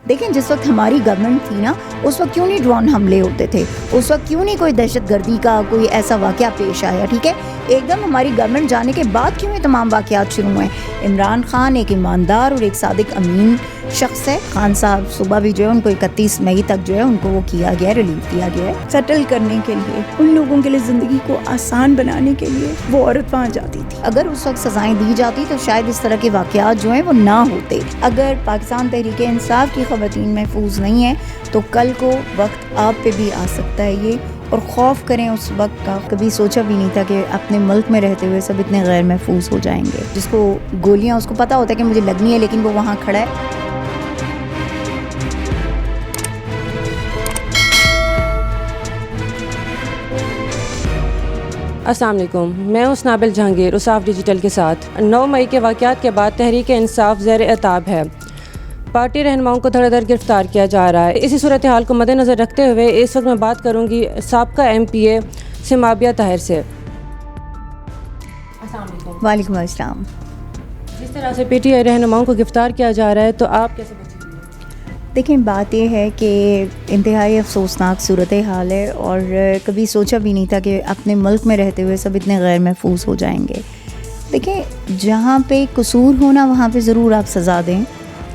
دیکھیں جس وقت ہماری گورنمنٹ تھی نا اس وقت کیوں نہیں ڈرون حملے ہوتے تھے, اس وقت کیوں نہیں کوئی دہشت گردی کا کوئی ایسا واقعہ پیش آیا, ٹھیک ہے. ایک دم ہماری گورنمنٹ جانے کے بعد کیوں یہ تمام واقعات شروع ہوئے. عمران خان ایک ایماندار اور ایک صادق امین شخص ہے. خان صاحب صبح بھی جو ہے ان کو 31 مئی تک جو ہے ان کو وہ کیا گیا, ریلیف دیا گیا ہے سیٹل کرنے کے لیے, ان لوگوں کے لیے زندگی کو آسان بنانے کے لیے وہ عورت وہاں جاتی تھی. اگر اس وقت سزائیں دی جاتی تو شاید اس طرح کے واقعات جو ہیں وہ نہ ہوتے. اگر پاکستان تحریک انصاف کی خواتین محفوظ نہیں ہیں تو کل کو وقت آپ پہ بھی آ سکتا ہے یہ, اور خوف کریں اس وقت کا. کبھی سوچا بھی نہیں تھا کہ اپنے ملک میں رہتے ہوئے سب اتنے غیر محفوظ ہو جائیں گے. جس کو گولیاں اس کو پتا ہوتا ہے کہ مجھے لگنی ہے لیکن وہ وہاں کھڑا ہے. السلام علیکم, میں ہوں نابل جہانگیر اصاف ڈیجیٹل کے ساتھ. 9 مئی کے واقعات کے بعد تحریک انصاف زیر عتاب ہے. پارٹی رہنماؤں کو دھڑ دھڑ گرفتار کیا جا رہا ہے. اسی صورتحال کو مد نظر رکھتے ہوئے اس وقت میں بات کروں گی سابقہ MPA سمابیہ طاہر سے. السلام علیکم. وعلیکم السلام. جس طرح سے PTI رہنماؤں کو گرفتار کیا جا رہا ہے تو آپ کیسے بچیں گے؟ دیکھیں بات یہ ہے کہ انتہائی افسوسناک صورتحال ہے, اور کبھی سوچا بھی نہیں تھا کہ اپنے ملک میں رہتے ہوئے سب اتنے غیر محفوظ ہو جائیں گے. دیکھیں جہاں پہ قصور ہونا وہاں پہ ضرور آپ سزا دیں,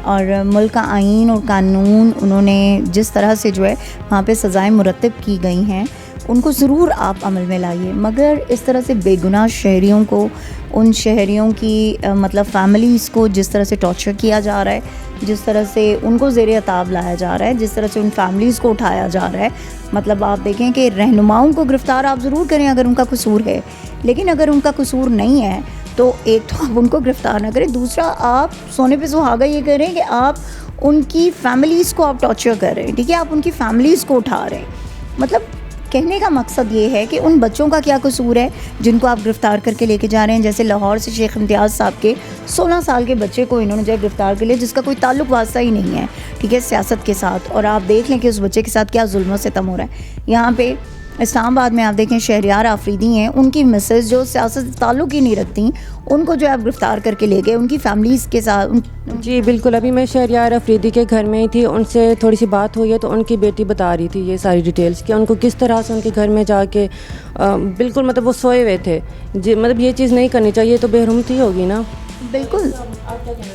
اور ملک کا آئین اور قانون انہوں نے جس طرح سے جو ہے وہاں پہ سزائیں مرتب کی گئی ہیں ان کو ضرور آپ عمل میں لائیے. مگر اس طرح سے بے گناہ شہریوں کو, ان شہریوں کی مطلب فیملیز کو جس طرح سے ٹارچر کیا جا رہا ہے, جس طرح سے ان کو زیر عتاب لایا جا رہا ہے, جس طرح سے ان فیملیز کو اٹھایا جا رہا ہے, مطلب آپ دیکھیں کہ رہنماؤں کو گرفتار آپ ضرور کریں اگر ان کا قصور ہے, لیکن اگر ان کا قصور نہیں ہے تو ایک تو آپ ان کو گرفتار نہ کریں, دوسرا آپ سونے پہ سہاگا یہ کریں کہ آپ ان کی فیملیز کو آپ ٹارچر کر رہے ہیں, ٹھیک ہے, آپ ان کی فیملیز کو اٹھا رہے ہیں. مطلب کہنے کا مقصد یہ ہے کہ ان بچوں کا کیا قصور ہے جن کو آپ گرفتار کر کے لے کے جا رہے ہیں. جیسے لاہور سے شیخ امتیاز صاحب کے 16 سال کے بچے کو انہوں نے جو ہے گرفتار کر لیا جس کا کوئی تعلق واسطہ ہی نہیں ہے, ٹھیک ہے, سیاست کے ساتھ. اور آپ دیکھ لیں کہ اس بچے کے ساتھ کیا ظلم و ستم ہو رہا ہے. یہاں پہ اسلام آباد میں آپ دیکھیں شہریار آفریدی ہیں, ان کی مسز جو سیاست سے تعلق ہی نہیں رکھتی ان کو جو ہے آپ گرفتار کر کے لے گئے ان کی فیملیز کے ساتھ. جی بالکل, ابھی میں شہریار آفریدی کے گھر میں ہی تھی, ان سے تھوڑی سی بات ہوئی ہے تو ان کی بیٹی بتا رہی تھی یہ ساری ڈیٹیلز کہ ان کو کس طرح سے ان کے گھر میں جا کے بالکل مطلب وہ سوئے ہوئے تھے. جی مطلب یہ چیز نہیں کرنی چاہیے, تو بے حرمتی ہوگی نا. بالکل.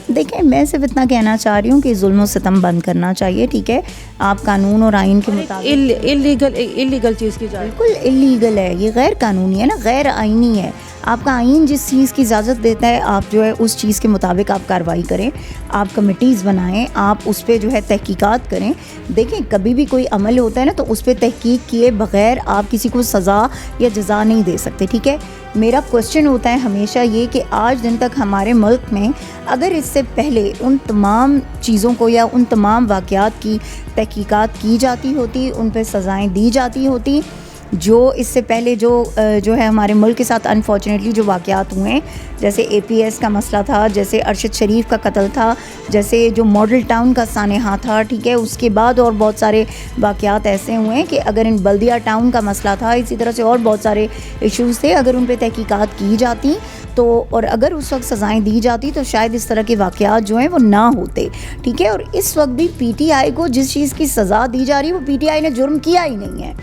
دیکھیں میں صرف اتنا کہنا چاہ رہی ہوں کہ ظلم و ستم بند کرنا چاہیے, ٹھیک ہے, آپ قانون اور آئین کے مطابق. اللیگل چیز کی جائے, بالکل اللیگل ہے, یہ غیر قانونی ہے نا, غیر آئینی ہے. آپ کا آئین جس چیز کی اجازت دیتا ہے آپ جو ہے اس چیز کے مطابق آپ کارروائی کریں, آپ کمیٹیز بنائیں, آپ اس پہ جو ہے تحقیقات کریں. دیکھیں کبھی بھی کوئی عمل ہوتا ہے نا تو اس پہ تحقیق کیے بغیر آپ کسی کو سزا یا جزا نہیں دے سکتے, ٹھیک ہے. میرا کوسچن ہوتا ہے ہمیشہ یہ کہ آج دن تک ہمارے ملک میں اگر اس سے پہلے ان تمام چیزوں کو یا ان تمام واقعات کی تحقیقات کی جاتی ہوتی, ان پہ سزائیں دی جاتی ہوتی, جو اس سے پہلے جو ہے ہمارے ملک کے ساتھ انفارچونیٹلی جو واقعات ہوئے ہیں, جیسے APS کا مسئلہ تھا, جیسے ارشد شریف کا قتل تھا, جیسے جو ماڈل ٹاؤن کا سانحہ تھا, ٹھیک ہے, اس کے بعد اور بہت سارے واقعات ایسے ہوئے ہیں کہ اگر ان بلدیہ ٹاؤن کا مسئلہ تھا, اسی طرح سے اور بہت سارے ایشوز تھے, اگر ان پہ تحقیقات کی جاتی تو اور اگر اس وقت سزائیں دی جاتی تو شاید اس طرح کے واقعات جو ہیں وہ نہ ہوتے, ٹھیک ہے. اور اس وقت بھی PTI کو جس چیز کی سزا دی جا رہی ہے وہ PTI نے جرم کیا ہی نہیں ہے,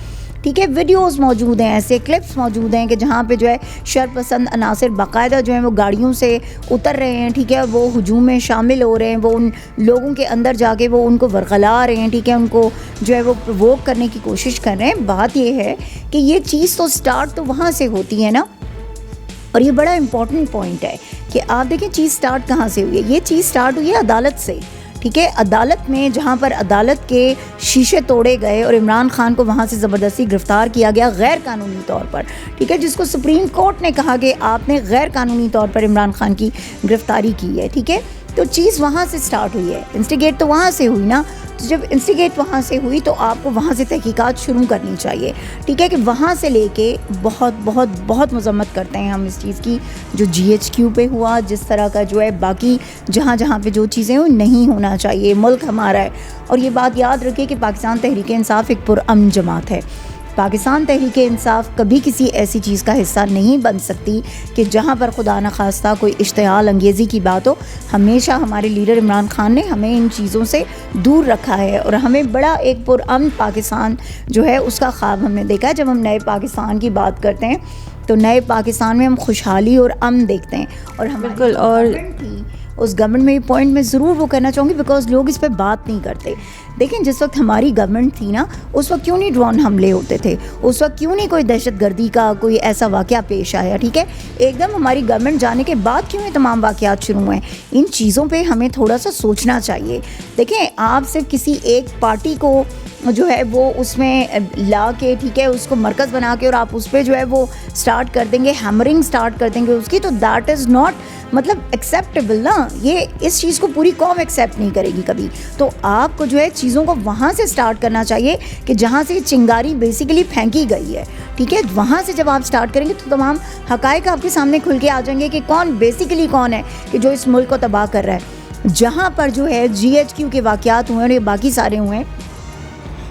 ٹھیک ہے. ویڈیوز موجود ہیں, ایسے کلپس موجود ہیں کہ جہاں پہ جو ہے شر پسند عناصر باقاعدہ جو ہیں وہ گاڑیوں سے اتر رہے ہیں, ٹھیک ہے, وہ ہجوم میں شامل ہو رہے ہیں, وہ ان لوگوں کے اندر جا کے وہ ان کو ورغلا رہے ہیں, ٹھیک ہے, ان کو جو ہے وہ پرووک کرنے کی کوشش کر رہے ہیں. بات یہ ہے کہ یہ چیز تو سٹارٹ تو وہاں سے ہوتی ہے نا, اور یہ بڑا امپورٹنٹ پوائنٹ ہے کہ آپ دیکھیں چیز سٹارٹ کہاں سے ہوئی ہے. یہ چیز سٹارٹ ہوئی ہے عدالت سے, ٹھیک ہے. عدالت میں جہاں پر عدالت کے شیشے توڑے گئے اور عمران خان کو وہاں سے زبردستی گرفتار کیا گیا غیر قانونی طور پر, ٹھیک ہے, جس کو سپریم کورٹ نے کہا کہ آپ نے غیر قانونی طور پر عمران خان کی گرفتاری کی ہے, ٹھیک ہے. تو چیز وہاں سے سٹارٹ ہوئی ہے, انسٹیگیٹ تو وہاں سے ہوئی نا. تو جب انسٹیگیٹ وہاں سے ہوئی تو آپ کو وہاں سے تحقیقات شروع کرنی چاہیے, ٹھیک ہے, کہ وہاں سے لے کے بہت بہت بہت مذمت کرتے ہیں ہم اس چیز کی جو GHQ پہ ہوا, جس طرح کا جو ہے باقی جہاں جہاں پہ جو چیزیں وہ نہیں ہونا چاہیے. ملک ہمارا ہے, اور یہ بات یاد رکھیے کہ پاکستان تحریک انصاف ایک پرامن جماعت ہے. پاکستان تحریک انصاف کبھی کسی ایسی چیز کا حصہ نہیں بن سکتی کہ جہاں پر خدا نخواستہ کوئی اشتعال انگیزی کی بات ہو. ہمیشہ ہمارے لیڈر عمران خان نے ہمیں ان چیزوں سے دور رکھا ہے اور ہمیں بڑا ایک پرامن پاکستان جو ہے اس کا خواب ہم نے دیکھا ہے. جب ہم نئے پاکستان کی بات کرتے ہیں تو نئے پاکستان میں ہم خوشحالی اور امن دیکھتے ہیں. اور ہم بالکل. اور اس گورنمنٹ میں یہ پوائنٹ میں ضرور وہ کرنا چاہوں گی بیکاز لوگ اس پہ بات نہیں کرتے. دیکھیں جس وقت ہماری گورنمنٹ تھی نا اس وقت کیوں نہیں ڈرون حملے ہوتے تھے, اس وقت کیوں نہیں کوئی دہشت گردی کا کوئی ایسا واقعہ پیش آیا. ٹھیک ہے, ایک دم ہماری گورنمنٹ جانے کے بعد کیوں یہ تمام واقعات شروع ہوئے. ان چیزوں پہ ہمیں تھوڑا سا سوچنا چاہیے. دیکھیں آپ صرف کسی ایک پارٹی کو جو ہے وہ اس میں لا کے ٹھیک ہے اس کو مرکز بنا کے اور آپ اس پہ جو ہے وہ سٹارٹ کر دیں گے, ہیمرنگ سٹارٹ کر دیں گے اس کی, تو دیٹ از ناٹ مطلب ایکسیپٹیبل نا. یہ اس چیز کو پوری قوم ایکسیپٹ نہیں کرے گی کبھی. تو آپ کو جو ہے چیزوں کو وہاں سے سٹارٹ کرنا چاہیے کہ جہاں سے چنگاری بیسیکلی پھینکی گئی ہے. ٹھیک ہے, وہاں سے جب آپ سٹارٹ کریں گے تو تمام حقائق آپ کے سامنے کھل کے آ جائیں گے کہ کون بیسیکلی کون ہے کہ جو اس ملک کو تباہ کر رہا ہے. جہاں پر جو ہے GHQ کے واقعات ہوئے اور یہ باقی سارے ہوئے ہیں,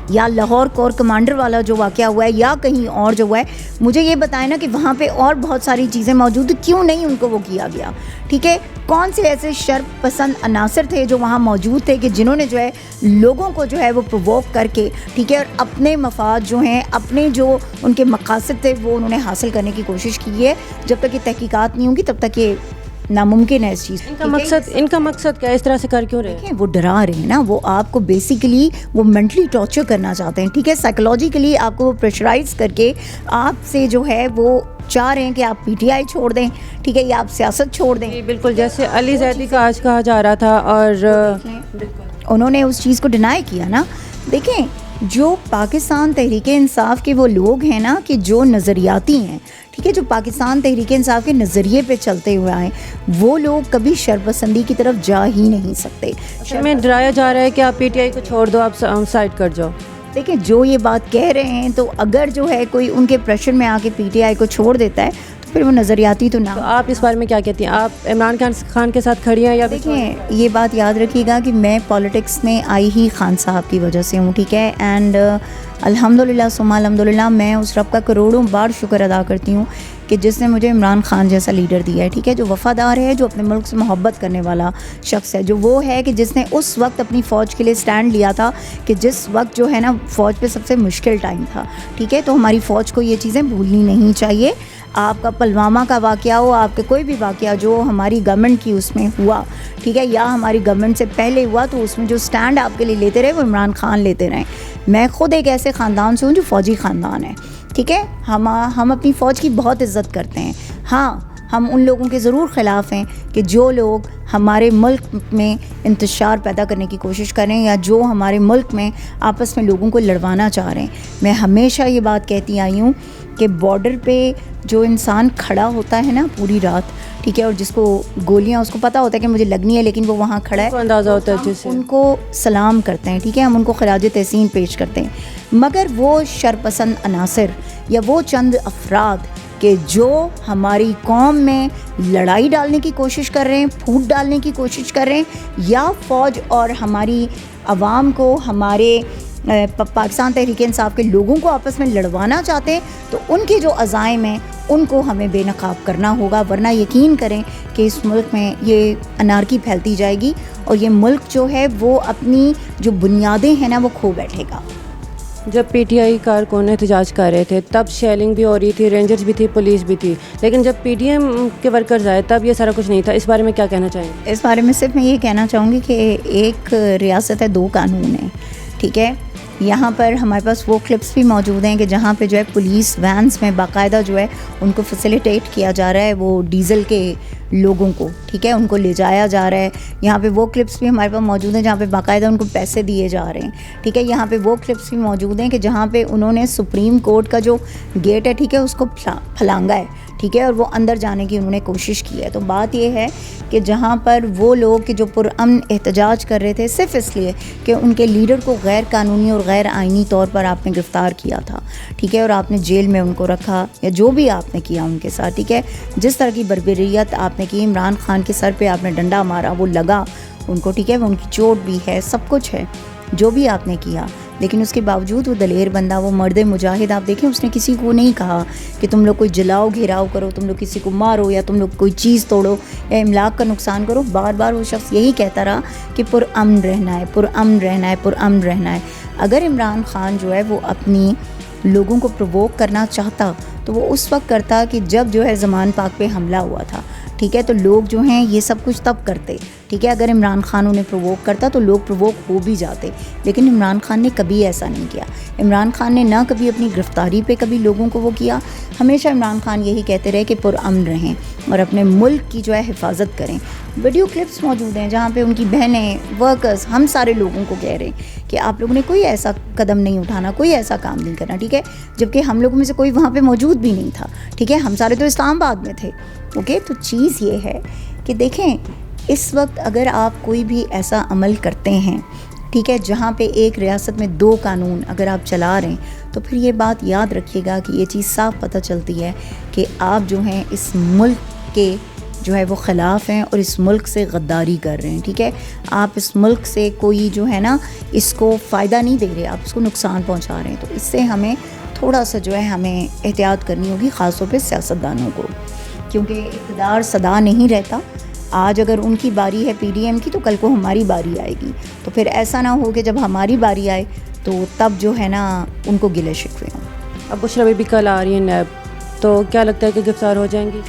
یا لاہور کور کمانڈر والا جو واقعہ ہوا ہے یا کہیں اور جو ہوا ہے, مجھے یہ بتائیں نا کہ وہاں پہ اور بہت ساری چیزیں موجود کیوں نہیں ان کو وہ کیا گیا. ٹھیک ہے, کون سے ایسے شر پسند عناصر تھے جو وہاں موجود تھے کہ جنہوں نے جو ہے لوگوں کو جو ہے وہ پرووک کر کے ٹھیک ہے اور اپنے مفاد جو ہیں اپنے جو ان کے مقاصد تھے وہ انہوں نے حاصل کرنے کی کوشش کی ہے. جب تک یہ تحقیقات نہیں ہوں گی تب تک یہ ناممکن ہے اس چیز. ان کا مقصد کیا, اس طرح سے کر کیوں رہے ہیں؟ وہ ڈرا رہے ہیں نا, وہ آپ کو بیسیکلی وہ مینٹلی ٹارچر کرنا چاہتے ہیں. ٹھیک ہے, سائیکولوجیکلی آپ کو وہ پریشرائز کر کے آپ سے جو ہے وہ چاہ رہے ہیں کہ آپ PTI چھوڑ دیں. ٹھیک ہے, یا آپ سیاست چھوڑ دیں. بالکل, جیسے علی زیدی کا آج کہا جا رہا تھا اور انہوں نے اس چیز کو ڈینائی کیا نا. دیکھیں جو پاکستان تحریک انصاف کے وہ لوگ ہیں نا کہ جو نظریاتی ہیں, ٹھیک ہے, جو پاکستان تحریک انصاف کے نظریے پہ چلتے ہوئے آئے, وہ لوگ کبھی شرپسندی کی طرف جا ہی نہیں سکتے. میں ڈرایا جا رہا ہے کہ آپ PTI کو چھوڑ دو, آپ سائڈ کر جاؤ. دیکھیں جو یہ بات کہہ رہے ہیں تو اگر جو ہے کوئی ان کے پریشر میں آ کے PTI کو چھوڑ دیتا ہے تو پھر وہ نظریاتی تو نہ. آپ اس بارے میں کیا کہتی ہیں؟ آپ عمران خان کے ساتھ کھڑی ہیں یا؟ دیکھیں یہ بات یاد رکھیے گا کہ میں پالیٹکس میں آئی ہی خان صاحب کی وجہ سے ہوں. ٹھیک ہے, اینڈ الحمدللہ ثم الحمدللہ میں اس رب کا کروڑوں بار شکر ادا کرتی ہوں کہ جس نے مجھے عمران خان جیسا لیڈر دیا ہے. ٹھیک ہے, جو وفادار ہے, جو اپنے ملک سے محبت کرنے والا شخص ہے, جو وہ ہے کہ جس نے اس وقت اپنی فوج کے لیے سٹینڈ لیا تھا کہ جس وقت جو ہے نا فوج پہ سب سے مشکل ٹائم تھا. ٹھیک ہے, تو ہماری فوج کو یہ چیزیں بھولنی نہیں چاہیے. آپ کا پلوامہ کا واقعہ ہو, آپ کے کوئی بھی واقعہ جو ہماری گورنمنٹ کی اس میں ہوا, ٹھیک ہے, یا ہماری گورنمنٹ سے پہلے ہوا, تو اس میں جو سٹینڈ آپ کے لیے لیتے رہے وہ عمران خان لیتے رہے. میں خود ایک ایسے خاندان سے ہوں جو فوجی خاندان ہے. ٹھیک ہے, ہم اپنی فوج کی بہت عزت کرتے ہیں. ہاں, ہم ان لوگوں کے ضرور خلاف ہیں کہ جو لوگ ہمارے ملک میں انتشار پیدا کرنے کی کوشش کریں یا جو ہمارے ملک میں آپس میں لوگوں کو لڑوانا چاہ رہے ہیں. میں ہمیشہ یہ بات کہتی آئی ہوں کہ بارڈر پہ جو انسان کھڑا ہوتا ہے نا پوری رات, ٹھیک ہے, اور جس کو گولیاں اس کو پتہ ہوتا ہے کہ مجھے لگنی ہے لیکن وہ وہاں کھڑا ہے, اندازہ ہوتا ہے جسے ان کو سلام کرتے ہیں. ٹھیک ہے, ہم ان کو خراج تحسین پیش کرتے ہیں. مگر وہ شرپسند عناصر یا وہ چند افراد کہ جو ہماری قوم میں لڑائی ڈالنے کی کوشش کر رہے ہیں, پھوٹ ڈالنے کی کوشش کر رہے ہیں, یا فوج اور ہماری عوام کو, ہمارے پاکستان تحریک انصاف کے لوگوں کو آپس میں لڑوانا چاہتے ہیں, تو ان کے جو عزائم ہیں ان کو ہمیں بے نقاب کرنا ہوگا. ورنہ یقین کریں کہ اس ملک میں یہ انارکی پھیلتی جائے گی اور یہ ملک جو ہے وہ اپنی جو بنیادیں ہیں نا وہ کھو بیٹھے گا. جب PTI کارکن احتجاج کر رہے تھے تب شیلنگ بھی ہو رہی تھی, رینجرز بھی تھی, پولیس بھی تھی, لیکن جب PDM کے ورکرز آئے تب یہ سارا کچھ نہیں تھا. اس بارے میں کیا کہنا چاہیں گے؟ اس بارے میں صرف میں یہ کہنا چاہوں گی کہ ایک ریاست ہے, دو قانون ہیں. ٹھیک ہے, یہاں پر ہمارے پاس وہ کلپس بھی موجود ہیں کہ جہاں پہ جو ہے پولیس وینس میں باقاعدہ جو ہے ان کو فیسیلیٹیٹ کیا جا رہا ہے, وہ ڈیزل کے لوگوں کو, ٹھیک ہے, ان کو لے جایا جا رہا ہے. یہاں پہ وہ کلپس بھی ہمارے پاس موجود ہیں جہاں پہ باقاعدہ ان کو پیسے دیے جا رہے ہیں. ٹھیک ہے, یہاں پہ وہ کلپس بھی موجود ہیں کہ جہاں پہ انہوں نے سپریم کورٹ کا جو گیٹ ہے, ٹھیک ہے, اس کو پھلانگا ہے. ٹھیک ہے, اور وہ اندر جانے کی انہوں نے کوشش کی ہے. تو بات یہ ہے کہ جہاں پر وہ لوگ کہ جو پرامن احتجاج کر رہے تھے صرف اس لیے کہ ان کے لیڈر کو غیر قانونی اور غیر آئینی طور پر آپ نے گرفتار کیا تھا, ٹھیک ہے, اور آپ نے جیل میں ان کو رکھا یا جو بھی آپ نے کیا ان کے ساتھ, ٹھیک ہے, جس طرح کی بربریت آپ نے کی, عمران خان کے سر پہ آپ نے ڈنڈا مارا, وہ لگا ان کو, ٹھیک ہے, ان کی چوٹ بھی ہے, سب کچھ ہے جو بھی آپ نے کیا, لیکن اس کے باوجود وہ دلیر بندہ، وہ مرد مجاہد، آپ دیکھیں اس نے کسی کو نہیں کہا کہ تم لوگ کوئی جلاؤ گھیراؤ کرو، تم لوگ کسی کو مارو یا تم لوگ کوئی چیز توڑو یا املاک کا نقصان کرو. بار بار وہ شخص یہی کہتا رہا کہ پرامن رہنا ہے، پرامن رہنا ہے، پرامن رہنا ہے. اگر عمران خان جو ہے وہ اپنی لوگوں کو پرووک کرنا چاہتا تو وہ اس وقت کرتا کہ جب جو ہے زمان پاک پہ حملہ ہوا تھا، ٹھیک ہے، تو لوگ جو ہیں یہ سب کچھ تب کرتے، ٹھیک ہے. اگر عمران خان انہیں پرووک کرتا تو لوگ پرووک ہو بھی جاتے، لیکن عمران خان نے کبھی ایسا نہیں کیا. عمران خان نے نہ کبھی اپنی گرفتاری پہ کبھی لوگوں کو وہ کیا. ہمیشہ عمران خان یہی کہتے رہے کہ پرامن رہیں اور اپنے ملک کی جو ہے حفاظت کریں. ویڈیو کلپس موجود ہیں جہاں پہ ان کی بہنیں، ورکرز، ہم سارے لوگوں کو کہہ رہے ہیں کہ آپ لوگوں نے کوئی ایسا قدم نہیں اٹھانا، کوئی ایسا کام نہیں کرنا، ٹھیک ہے، جبکہ ہم لوگوں میں سے کوئی وہاں پہ موجود بھی نہیں تھا، ٹھیک ہے، ہم سارے تو اسلام آباد میں تھے. اوکے، تو چیز یہ ہے کہ دیکھیں اس وقت اگر آپ کوئی بھی ایسا عمل کرتے ہیں، ٹھیک ہے، جہاں پہ ایک ریاست میں 2 قانون اگر آپ چلا رہے ہیں، تو پھر یہ بات یاد رکھیے گا کہ یہ چیز صاف پتہ چلتی ہے کہ آپ جو ہیں اس ملک کے جو ہے وہ خلاف ہیں اور اس ملک سے غداری کر رہے ہیں، ٹھیک ہے. آپ اس ملک سے کوئی جو ہے نا اس کو فائدہ نہیں دے رہے، آپ اس کو نقصان پہنچا رہے ہیں. تو اس سے ہمیں تھوڑا سا جو ہے ہمیں احتیاط کرنی ہوگی، خاص طور پہ سیاستدانوں کو، کیونکہ اقتدار سدا نہیں رہتا. آج اگر ان کی باری ہے پی ڈی ایم کی تو کل کو ہماری باری آئے گی، تو پھر ایسا نہ ہو کہ جب ہماری باری آئے تو تب جو ہے نا ان کو گلے شکوے ہوں. اب بشرا بی بی کل آ رہی ہیں نیب، تو کیا لگتا ہے کہ گرفتار ہو جائیں گی؟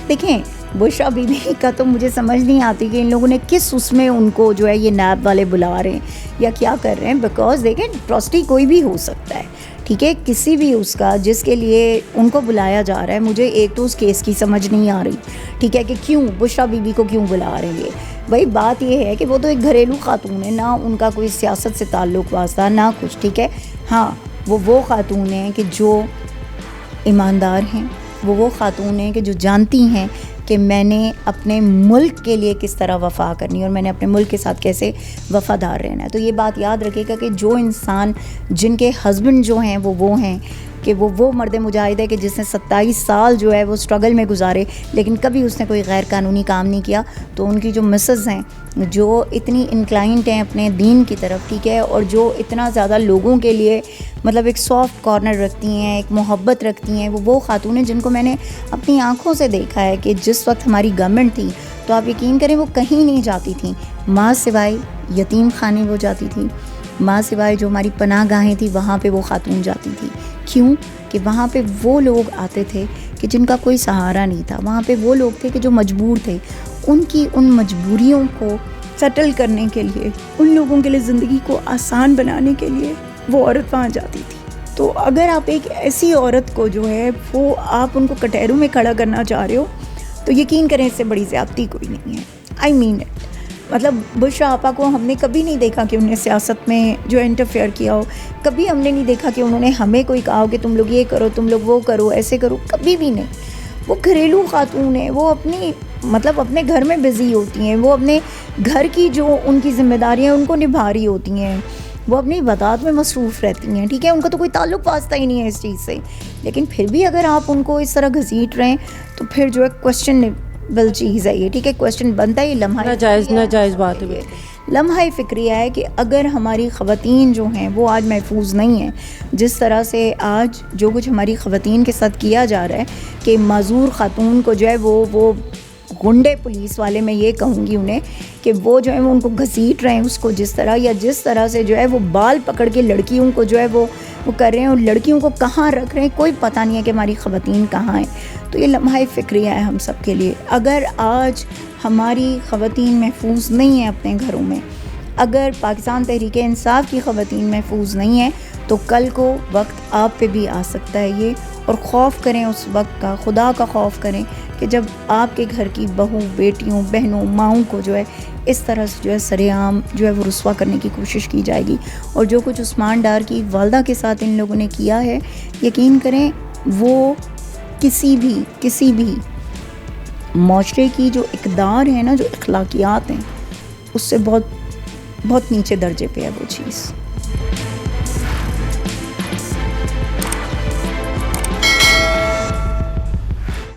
دیکھیں بشرا بی بی کا تو مجھے سمجھ نہیں آتی کہ ان لوگوں نے کس اس میں ان کو جو ہے یہ نیب والے بلا رہے ہیں یا کیا کر رہے ہیں. بیکاز دیکھیں ٹرسٹی کوئی بھی ہو سکتا ہے، ٹھیک ہے، کسی بھی اس کا جس کے لیے ان کو بلایا جا رہا ہے. مجھے ایک تو اس کیس کی سمجھ نہیں آ رہی، ٹھیک ہے، کہ کیوں بشرا بی بی کو کیوں بلا رہے ہیں. بھائی بات یہ ہے کہ وہ تو ایک گھریلو خاتون ہے، نہ ان کا کوئی سیاست سے تعلق واسطہ نہ کچھ، ٹھیک ہے. ہاں وہ خاتون ہیں کہ جو ایماندار ہیں، وہ خاتون ہیں کہ جو جانتی ہیں کہ میں نے اپنے ملک کے لیے کس طرح وفا کرنی اور میں نے اپنے ملک کے ساتھ کیسے وفادار رہنا ہے. تو یہ بات یاد رکھے گا کہ جو انسان جن کے ہسبینڈ جو ہیں وہ ہیں کہ وہ مرد مجاہد ہے کہ جس نے 27 سال جو ہے وہ اسٹرگل میں گزارے لیکن کبھی اس نے کوئی غیر قانونی کام نہیں کیا. تو ان کی جو مسز ہیں جو اتنی انکلائنٹ ہیں اپنے دین کی طرف، ٹھیک ہے، اور جو اتنا زیادہ لوگوں کے لیے مطلب ایک سافٹ کارنر رکھتی ہیں، ایک محبت رکھتی ہیں، وہ خاتون ہیں جن کو میں نے اپنی آنکھوں سے دیکھا ہے کہ جس وقت ہماری گورنمنٹ تھی تو آپ یقین کریں وہ کہیں نہیں جاتی تھیں، ماں سوائے یتیم خانے وہ جاتی تھیں، ماں سوائے جو ہماری پناہ گاہیں تھیں وہاں پہ وہ خاتون جاتی تھی. کیوں کہ وہاں پہ وہ لوگ آتے تھے کہ جن کا کوئی سہارا نہیں تھا، وہاں پہ وہ لوگ تھے کہ جو مجبور تھے. ان کی ان مجبوریوں کو سیٹل کرنے کے لیے، ان لوگوں کے لیے زندگی کو آسان بنانے کے لیے وہ عورت وہاں جاتی تھی. تو اگر آپ ایک ایسی عورت کو جو ہے وہ آپ ان کو کٹہروں میں کھڑا کرنا چاہ رہے ہو تو یقین کریں اس سے بڑی زیادتی کوئی نہیں ہے. آئی مین اٹ. مطلب بشرا آپا کو ہم نے کبھی نہیں دیکھا کہ انہوں نے سیاست میں جو انٹرفیئر کیا ہو، کبھی ہم نے نہیں دیکھا کہ انہوں نے ہمیں کوئی کہا ہو کہ تم لوگ یہ کرو، تم لوگ وہ کرو، ایسے کرو، کبھی بھی نہیں. وہ گھریلو خاتون ہیں، وہ اپنے گھر میں بزی ہوتی ہیں، وہ اپنے گھر کی جو ان کی ذمہ داریاں ان کو نبھا رہی ہوتی ہیں، وہ اپنی عبادات میں مصروف رہتی ہیں، ٹھیک ہے، ان کا تو کوئی تعلق واسطہ ہی نہیں ہے اس چیز سے. لیکن پھر بھی اگر آپ ان کو اس طرح گھسیٹ رہے ہیں تو پھر جو ہے کوسچنیبل چیز ہے یہ، ٹھیک ہے، کوسچن بنتا ہے. یہ ناجائز بات ہے، لمحہ فکریہ ہے کہ اگر ہماری خواتین جو ہیں وہ آج محفوظ نہیں ہیں، جس طرح سے آج جو کچھ ہماری خواتین کے ساتھ کیا جا رہا ہے کہ معذور خاتون کو جو ہے وہ گنڈے پولیس والے، میں یہ کہوں گی انہیں کہ وہ جو ہے وہ ان کو گھسیٹ رہے ہیں اس کو جس طرح سے جو ہے وہ بال پکڑ کے لڑکیوں کو جو ہے وہ کر رہے ہیں اور لڑکیوں کو کہاں رکھ رہے ہیں کوئی پتہ نہیں ہے کہ ہماری خواتین کہاں ہیں. تو یہ لمحہ فکریہ ہے ہم سب کے لیے. اگر آج ہماری خواتین محفوظ نہیں ہیں اپنے گھروں میں، اگر پاکستان تحریک انصاف کی خواتین محفوظ نہیں ہیں تو کل کو وقت آپ پہ بھی آ سکتا ہے یہ. اور خوف کریں اس وقت کا، خدا کا خوف کریں کہ جب آپ کے گھر کی بہو، بیٹیوں، بہنوں، ماؤں کو جو ہے اس طرح سے جو ہے سرے عام جو ہے وہ رسوا کرنے کی کوشش کی جائے گی. اور جو کچھ عثمان ڈار کی والدہ کے ساتھ ان لوگوں نے کیا ہے، یقین کریں وہ کسی بھی معاشرے کی جو اقدار ہے نا، جو اخلاقیات ہیں، اس سے بہت بہت نیچے درجے پہ ہے وہ چیز.